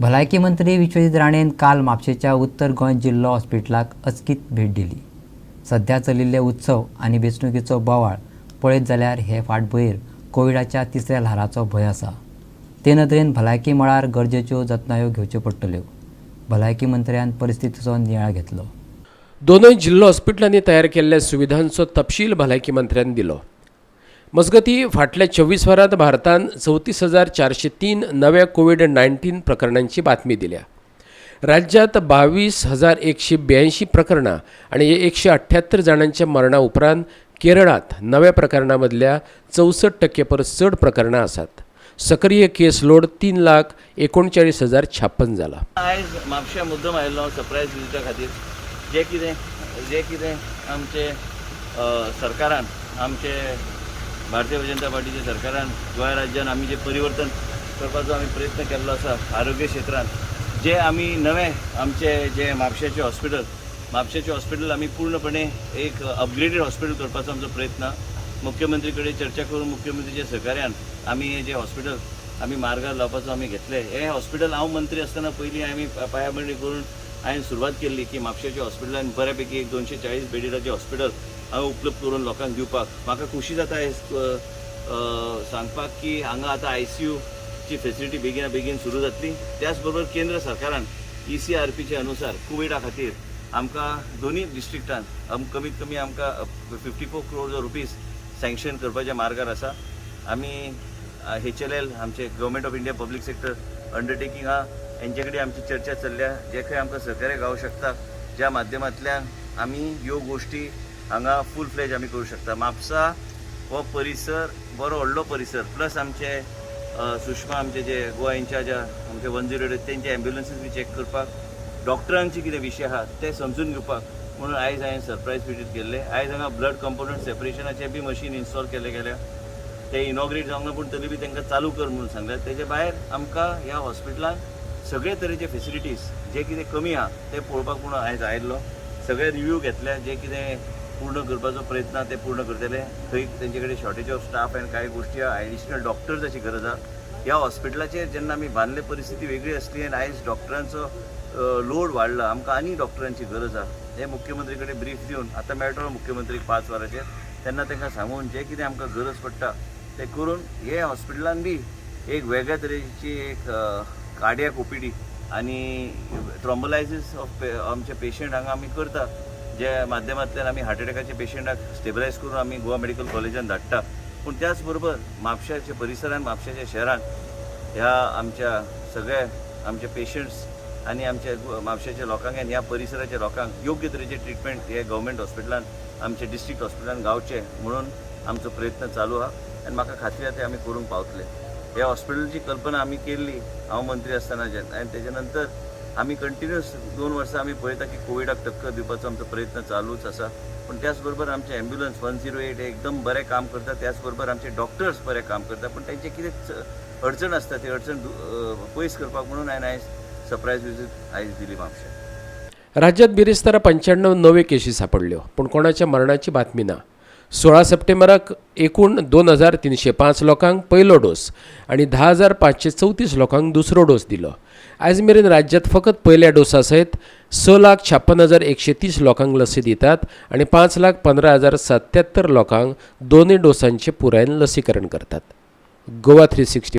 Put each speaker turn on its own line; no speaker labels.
भलायकी मंत्री विश्वजीत राणेन काल म्हापशेच्या उत्तर गोंय जिल्लो हॉस्पिटलाक अचकीत भेट दिली। सध्या चलिल्ले उत्सव आनी वेंचणुकेचो बोवाळ पळयत जाल्यार हे फाटभुंयेर कोविडाच्या तिसऱ्या ल्हाराचो भंय आसा। ते नदरेन भलायकी मळार गरजेच्यो जतनायो घेवच्यो पडटल्यो। भलायकी मंत्र्यान परिस्थितीचो नियाळ घेतलो।
दोनूय जिल्लो हॉस्पिटलांनी तयार केल्ल्या सुविधांचो तपशील भलायकी मंत्र्यान दिलो। मजगतीं फाटल्या 24 वरांत भारतांत 34,403 नव्या कोविड-19 प्रकरणांची बातमी दिल्या। राज्यांत 22,182 प्रकरणां आनी 178 जाणांच्या मरणा उपरांत केरळांत नव्या प्रकरणां मदल्या 64% परस चड प्रकरणां आसात। सक्रिय केस लोड 3,39,056 जाला।
आयज म्हापशा मुद्दम आयिल्लो सरप्रायज विजिटा खातीर जे कितें आमचे सरकारान आमचे भारतीय जनता पार्टीच्या सरकारान गोंय राज्यान आमी जे परिवर्तन करपाचो आमी प्रयत्न केल्लो आसा आरोग्य क्षेत्रांत, जे आमी नवे आमचे जे म्हापशेचे हॉस्पिटल आमी पूर्णपणे एक अपग्रेडेड हॉस्पिटल करपाचो आमचो प्रयत्न मुख्यमंत्री कडेन चर्चा करून मुख्यमंत्रीच्या सहकार्यान आमी हे जे हॉस्पिटल आमी मार्गार लावपाचो आमी घेतले। हे हॉस्पिटल हांव मंत्री आसतना पयलीं आमी पायाबंदी करून हांवें सुरवात केल्ली की म्हापशेच्या हॉस्पिटलान बऱ्यापैकी एक 240 बेडिडाचें हॉस्पिटल हांवें उपलब्ध करून लोकांक दिवपाक म्हाका खुशी जाता हे सांगपाक की हांगा आतां ICU ची फेसिलिटी बेगीन सुरू जातली। त्याच बरोबर केंद्र सरकारान ECRPचे अनुसार कोविडा खातीर आमकां दोन्ही डिस्ट्रिक्टान कमीत कमी आमकां 54 crores रुपीज सँक्शन करपाच्या मार्गार आसा। आमी HLL आमचे government of India public sector undertaking यांचे कडेन आमची चर्चा चल्ल्या, जे खंय आमकां सहकार्य गावूं शकता, ज्या माध्यमांतल्यान आमी ह्यो गोश्टी हांगा फूल फ्लेज आमी करूं शकता। म्हापसा हो परिसर बरो व्हडलो परिसर प्लस आमचे सुषमा आमचे जे गोवा इन्चार्ज आमचे 108 तेंचे एम्ब्युलन्सीस बी चॅक करपाक, डॉक्टरांचे कितें विशय आहा ते समजून घेवपाक म्हणून आयज हांवें सरप्रायज विजीट केल्ले। आयज हांगा ब्लड कंपोनंट सेपरेशनाचे बी मशीन इन्स्टॉल केले गेल्या, ते इनॉग्रेट जावंक ना पूण तरी बी तांकां चालू कर म्हणून सांगल्यात। तेजे भायर आमकां ह्या हॉस्पिटलान सगळे तरेचे फेसिलिटीज जे कितें कमी आहा ते पळोवपाक म्हणून आयज आयिल्लो। सगळे रिव्ह्यू घेतले, जे कितें पूर्ण करपाचो प्रयत्न ते पूर्ण करतले। थंय तेंचे कडेन शॉर्टेज ऑफ स्टाफ आनी कांय गोश्टी एडिशनल डॉक्टर्साची गरज आहा। ह्या हॉस्पिटलाचेर जेन्ना आमी बांदले परिस्थिती वेगळी आसली आनी आयज डॉक्टरांचो लोड वाडला, आमकां आनी डॉक्टरांची गरज आहा। हे मुख्यमंत्री कडेन ब्रीफ दिवन आतां मेळटलो मुख्यमंत्रीक 5 वरांचेर, तेन्ना तांकां सांगून जे कितें आमकां गरज पडटा ते करून हे हॉस्पिटलान बी एक वेगळ्या तरेची एक कार्डियाक OPD आनी ट्रॉम्बोलायसीस ऑफ आमचे पेशंट हांगा आमी करता, जे माध्यमांतल्यान आमी हार्ट अटॅकाचे पेशंटाक स्टेबलायज करून आमी गोवा मेडिकल कॉलेजान धाडटा। पूण त्याच बरोबर म्हापशाच्या परिसरान म्हापशाच्या शहरान ह्या आमच्या सगळ्या आमचे पेशंट्स आनी आमच्या म्हापशाच्या लोकांक ह्या परिसराच्या लोकांक योग्य तरेचे ट्रिटमेंट हे गव्हर्मेंट हॉस्पिटलान आमचे डिस्ट्रिक्ट हॉस्पिटलान गावचे म्हणून आमचो प्रयत्न चालू आहा आनी म्हाका खात्री आहा ते आमी करूंक पावतले। ह्या हॉस्पिटलची कल्पना आमी केल्ली हांव मंत्री आसतना आनी तेजे नंतर आमी कंटिन्युअस 2 वर्सां आमी पळयता की कोविडाक टक्कर दिवपाचो आमचो प्रयत्न चालूच आसा। पूण त्याच बरोबर आमचे एम्ब्युलन्स 108 हे एकदम बरें काम करता, त्याच बरोबर आमचे डॉक्टर्स बरें काम करता, पूण तांचे कितें अडचण आसता ती अडचण पयस करपाक म्हणून हांवें आयज सरप्रायज विजीट आयज दिली म्हापशा।
राज्यांत बिरेस्तारा 95 नवे केसी सापडल्यो, पूण कोणाच्या मरणाची बातमी ना। 16 सप्टेंबराक एकूण 2,305 लोकांक पयलो डोस आनी 10,534 लोकांक दुसरो डोस दिलो। आयज मेरेन राज्यांत फकत पयल्या डोसा सयत 6,56,130 लोकांक लसी दितात आनी 5,15,077 लोकांक दोनूय डोसांचे पुरायेन लसीकरण करतात। गोवा 360